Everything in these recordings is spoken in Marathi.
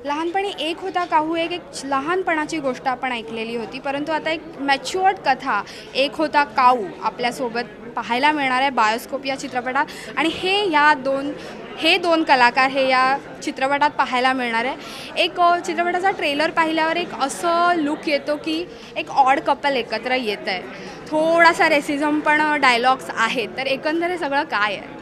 लहानपणी एक होता काहू एक एक लहानपणाची गोष्ट आपण ऐकलेली होती, परंतु आता एक मॅच्युअर्ड कथा एक होता काऊ आपल्यासोबत पाहायला मिळणार आहे बायोस्कोप या चित्रपटात. आणि हे दोन कलाकार हे या चित्रपटात पाहायला मिळणार आहे. चित्रपटाचा ट्रेलर पाहिल्यावर एक असं लुक येतो की एक ऑड कपल एकत्र येत आहे. थोडासा रेसिझम पण डायलॉग्स आहेत. तर एकंदर हे सगळं काय आहे?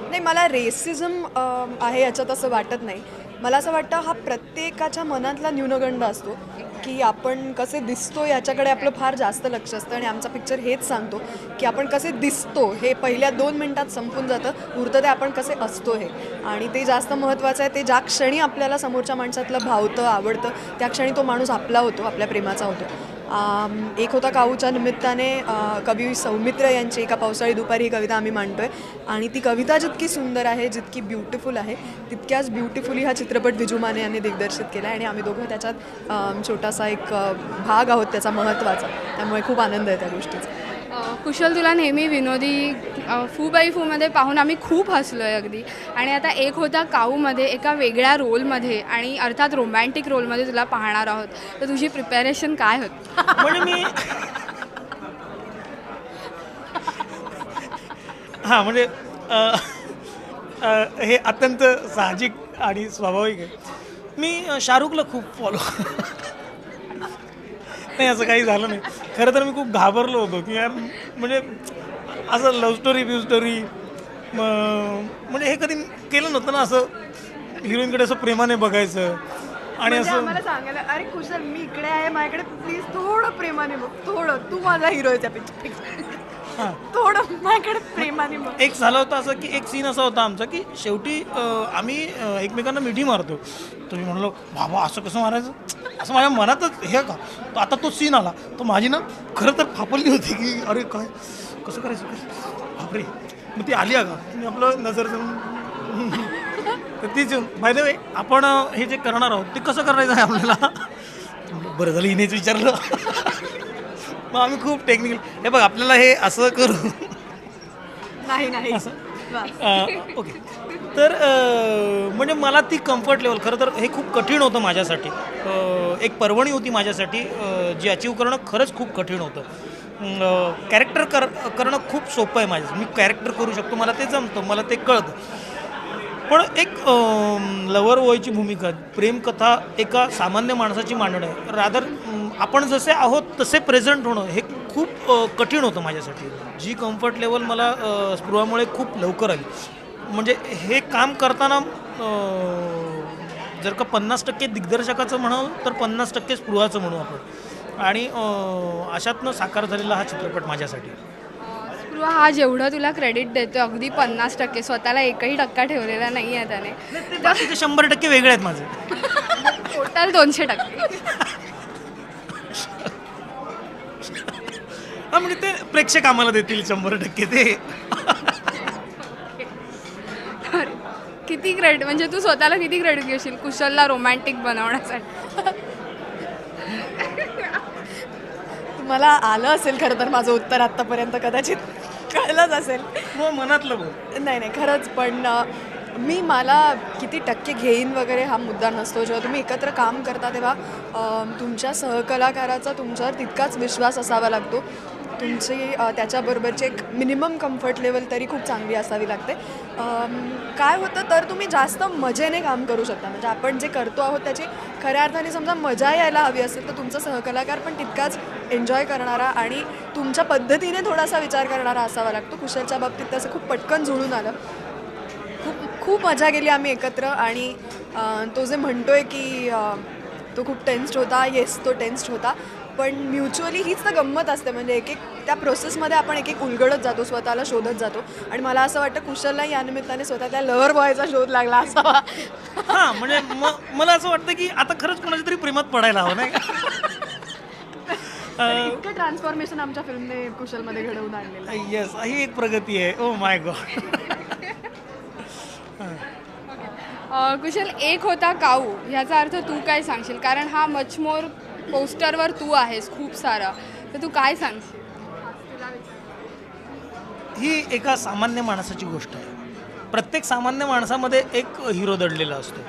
नाही, मला रेसिझम आहे याच्यात असं वाटत नाही. मला असं वाटतं हा प्रत्येकाच्या मनातला न्यूनगंड असतो की आपण कसे दिसतो याच्याकडे आपलं फार जास्त लक्ष असतं. आणि आमचा पिक्चर हेच सांगतो की आपण कसे दिसतो हे पहिल्या 2 मिनिटात संपून जातं. उरतं ते आपण कसे असतो हे, आणि ते जास्त महत्त्वाचं आहे. ते ज्या क्षणी आपल्याला समोरच्या माणसातलं भावतं आवडतं त्या क्षणी तो माणूस आपला होतो, आपल्या प्रेमाचा होतो. एक होता काऊच्या निमित्ताने कवी सौमित्र यांची एका पावसाळी दुपारी ही कविता आम्ही मांडतो आहे. आणि ती कविता जितकी सुंदर आहे, जितकी ब्युटिफुल आहे, तितक्याच ब्युटिफुली हा चित्रपट विजू माने यांनी दिग्दर्शित केला आहे. आणि आम्ही दोघं त्याच्यात छोटासा एक भाग आहोत त्याचा महत्त्वाचा. त्यामुळे खूप आनंद आहे त्या गोष्टीचा. कुशल, तुला नेहमी विनोदी फू बाई फूमध्ये पाहून आम्ही खूप हसलो आहे अगदी. आणि आता एक होता काऊमध्ये एका वेगळ्या रोलमध्ये आणि अर्थात रोमॅन्टिक रोलमध्ये तुला पाहणार आहोत. तर तुझी प्रिपॅरेशन काय होती? म्हणजे मी हां म्हणजे हे अत्यंत साहजिक आणि स्वाभाविक आहे. मी शाहरुखला खूप फॉलो नाही, असं काही झालं नाही. खरं तर मी खूप घाबरलो होतो की यार म्हणजे असं लव्ह स्टोरी म्हणजे हे कधी केलं नव्हतं ना, असं हिरोईनकडे असं प्रेमाने बघायचं आणि म्हणजे असं आम्हाला सांगायला, अरे कुशल मी इकडे आहे, माझ्याकडे प्लीज थोडं प्रेमाने बघ, थोडं तू माझा हिरो आहे त्या पिक्चर, हां. थोडं माझ्याकडे प्रेमाने बघ. एक झालं होतं असं की एक सीन असा होता आमचा की शेवटी आम्ही एकमेकांना मिठी मारतो. तर मी म्हणलो बाबा असं कसं मारायचं, असं माझ्या मनातच हे का. तर आता तो सीन आला तर माझी ना खरं तर फापलली होती की अरे काय कसं करायचं बापरे. मग ती आली का मी आपलं नजर जाऊन तर तीच बाय द वे आपण हे जे करणार आहोत ते कसं करायचं आहे आपल्याला. बरं झालं हिनेच विचारलं. मग आम्ही खूप टेक्निकल हे बघ आपल्याला हे असं करू नाही ओके. तर म्हणजे मला ती कम्फर्ट लेवल खरं तर हे खूप कठीण होतं माझ्यासाठी. एक पर्वणी होती माझ्यासाठी जी अचीव करणं खरंच खूप कठीण होतं. कॅरेक्टर करणं खूप सोपं आहे माझं. मी कॅरेक्टर करू शकतो, मला ते जमतं, मला ते कळतं. पण एक लव्हर बॉयची भूमिका, प्रेमकथा एका सामान्य माणसाची मांडणं आहे. रादर आपण जसे आहोत तसे प्रेझेंट होणं हे खूप कठीण होतं माझ्यासाठी. जी कम्फर्ट लेवल मला स्पृहामुळे खूप लवकर आली. म्हणजे हे काम करताना जर का 50% दिग्दर्शकाचं म्हणावं तर 50% स्पृहाचं म्हणू आपण. आणि अशातनं साकार झालेला हा चित्रपट माझ्यासाठी. स्पृहा हा जेवढं तुला क्रेडिट देतो अगदी 50%, स्वतःला एकही टक्का ठेवलेला नाही आहे त्याने. बाकीचे 100% वेगळे आहेत माझे. टोटल 200%. हां म्हणजे ते प्रेक्षक आम्हाला देतील 100% ते. किती क्रेडिट, म्हणजे तू स्वतःला किती क्रेडिट घेशील कुशलला रोमॅन्टिक बनवण्यासाठी? तुम्हाला आलं असेल खरं तर माझं उत्तर आत्तापर्यंत, कदाचित कळलंच असेल. मग मनातलं बोल. नाही खरंच. पण मला किती टक्के घेईन वगैरे हा मुद्दा नसतो. जेव्हा तुम्ही एकत्र काम करता तेव्हा तुमच्या सहकलाकाराचा तुमच्यावर तितकाच विश्वास असावा लागतो. तुमची त्याच्याबरोबरची एक मिनिमम कम्फर्ट लेवल तरी खूप चांगली असावी लागते. काय होतं तर तुम्ही जास्त मजेने काम करू शकता. म्हणजे आपण जे करतो आहोत त्याची खऱ्या अर्थाने समजा मजा यायला हवी असेल तर तुमचा सहकलाकार पण तितकाच एन्जॉय करणारा आणि तुमच्या पद्धतीने थोडासा विचार करणारा असावा लागतो. कुशलच्या बाबतीत तसं खूप पटकन जुळून आलं. खूप मजा गेली आम्ही एकत्र. आणि तो जे म्हणतोय की तो खूप टेन्स्ड होता, येस तो टेन्स्ड होता. पण म्युच्युअली हीच तर गंमत असते. म्हणजे एक त्या प्रोसेसमध्ये आपण एक उलगडत जातो, स्वतःला शोधत जातो. आणि मला असं वाटतं कुशलला या निमित्ताने स्वतः त्या लव्हर बॉयचा शोध लागला असावा. हां म्हणजे मला असं वाटतं की आता खरंच कोणाच्या तरी प्रेमात पडायला हवं नाही का. इतकं ट्रान्सफॉर्मेशन आमच्या फिल्मने कुशलमध्ये घडवून आणलेलं आहे. येस, ही एक प्रगती आहे. Oh my God. कुशल, एक होता काऊ ह्याचा अर्थ तू काय सांगशील? कारण हा मचमोर पोस्टरवर तू आहेस खूप सारा, तर तू काय सांगशील? ही एका सामान्य माणसाची गोष्ट आहे. प्रत्येक सामान्य माणसामध्ये एक हिरो दडलेला असतो.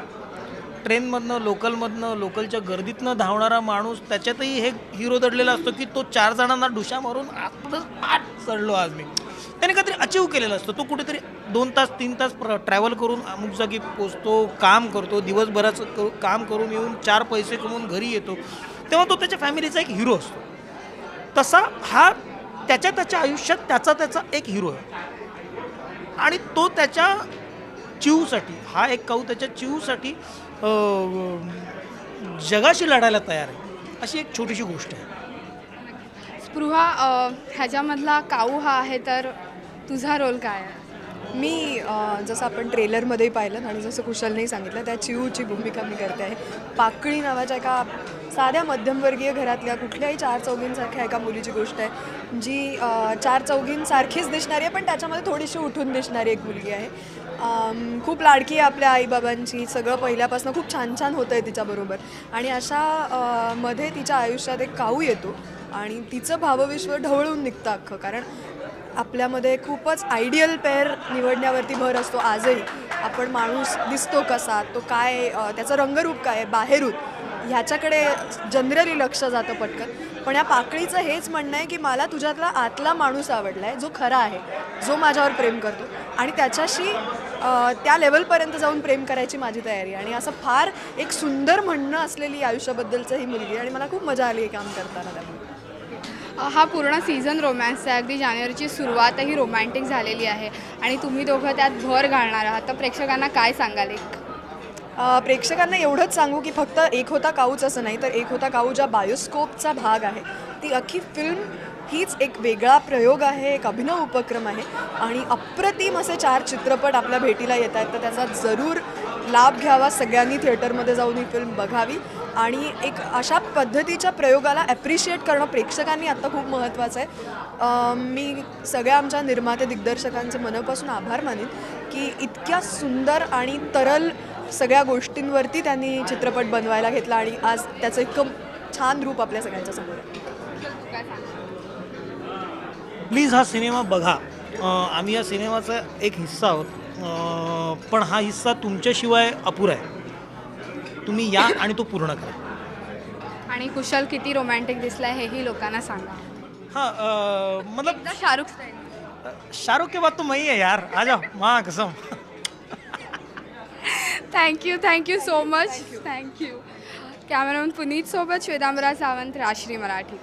ट्रेनमधनं लोकलच्या गर्दीतनं धावणारा माणूस, त्याच्यातही हे हिरो दडलेला असतो की तो 4 जणांना डुशा मारून आठ चढलो आज मी. त्याने काहीतरी अचीव केलेलं असतं. तो कुठेतरी 2 तास 3 तास ट्रॅव्हल करून अमुक जागी पोचतो, काम करतो, दिवसभराचं काम करून येऊन 4 पैसे कमवून घरी येतो, तेव्हा तो त्याच्या फॅमिलीचा एक हिरो असतो. तसा हा त्याच्या आयुष्यात त्याचा एक हिरो आहे आणि तो त्याच्या चिवसाठी, हा एक काऊ त्याच्या चिवसाठी जगाशी लढायला तयार आहे, अशी एक छोटीशी गोष्ट आहे. स्पृहा, ह्याच्यामधला काऊ हा आहे, तर तुझा रोल काय आहे? मी जसं आपण ट्रेलरमध्येही पाहिलं आणि जसं कुशलनेही सांगितलं, त्या चिऊची भूमिका मी करते आहे. पाकळी नावाच्या एका साध्या मध्यमवर्गीय घरातल्या कुठल्याही 4 चौघींसारख्या एका मुलीची गोष्ट आहे, जी 4 चौघींसारखीच दिसणारी आहे, पण त्याच्यामध्ये थोडीशी उठून दिसणारी एक मुलगी आहे. खूप लाडकी आहे आपल्या आईबाबांची, सगळं पहिल्यापासून खूप छान छान होतं आहे तिच्याबरोबर. आणि अशा मध्ये तिच्या आयुष्यात एक काऊ येतो आणि तिचं भावविश्व ढवळून निघतं अख्खं. कारण आपल्यामध्ये खूपच आयडियल पेअर निवडण्यावरती भर असतो आजही. आपण माणूस दिसतो कसा, तो काय, त्याचं रंगरूप काय, बाहेरून ह्याच्याकडे जनरली लक्ष जातं पटकन. पण या पाकळीचं हेच म्हणणं आहे की मला तुझ्यातला आतला माणूस आवडला आहे, जो खरा आहे, जो माझ्यावर प्रेम करतो आणि त्याच्याशी त्या लेवलपर्यंत जाऊन प्रेम करायची माझी तयारी आहे. आणि असं फार एक सुंदर म्हणणं असलेली आयुष्याबद्दलचं ही मुलगी, आणि मला खूप मजा आली हे काम करताना. त्यामुळे हा पूर्ण सीझन रोमॅन्सचा आहे. अगदी जानेवारीची सुरुवातही रोमॅन्टिक झालेली आहे आणि तुम्ही दोघं त्यात भर घालणार आहात. तर प्रेक्षकांना काय सांगाल? प्रेक्षकांना एवढंच सांगू की फक्त एक होता काऊच असं नाही, तर एक होता काऊ ज्या बायोस्कोपचा भाग आहे, ती अख्खी फिल्म हीच एक वेगळा प्रयोग आहे, एक अभिनव उपक्रम आहे. आणि अप्रतिम असे 4 चित्रपट आपल्या भेटीला येत आहेत, तर त्याचा जरूर लाभ घ्यावा. सगळ्यांनी थिएटरमध्ये जाऊन ही फिल्म बघावी आणि एक अशा पद्धतीच्या प्रयोगाला ॲप्रिशिएट करणं प्रेक्षकांनी आत्ता खूप महत्त्वाचं आहे. मी सगळ्या आमच्या निर्माते दिग्दर्शकांचे मनापासून आभार मानेन की इतक्या सुंदर आणि तरल सगळ्या गोष्टींवरती त्यांनी चित्रपट बनवायला घेतला आणि आज त्याचं इतकं छान रूप आपल्या सगळ्यांच्या समोर आहे. प्लीज हा सिनेमा बघा. आम्ही या सिनेमाचा एक हिस्सा आहोत, पण हा हिस्सा तुमच्याशिवाय अपुरा आहे. तुम्ही या आणि तो पूर्ण करा. आणि कुशल किती रोमॅन्टिक दिसलाय हेही लोकांना सांगा. हाँ मतलब एकदा शाहरुख स्टाईल. शाहरुख के बाद तो मैं ही है यार, आ जाओ माँ कसम. Thank you so much. Thank you. Cameraman Puneet सोबत श्वेतांबरा सावंत, राश्री मराठी.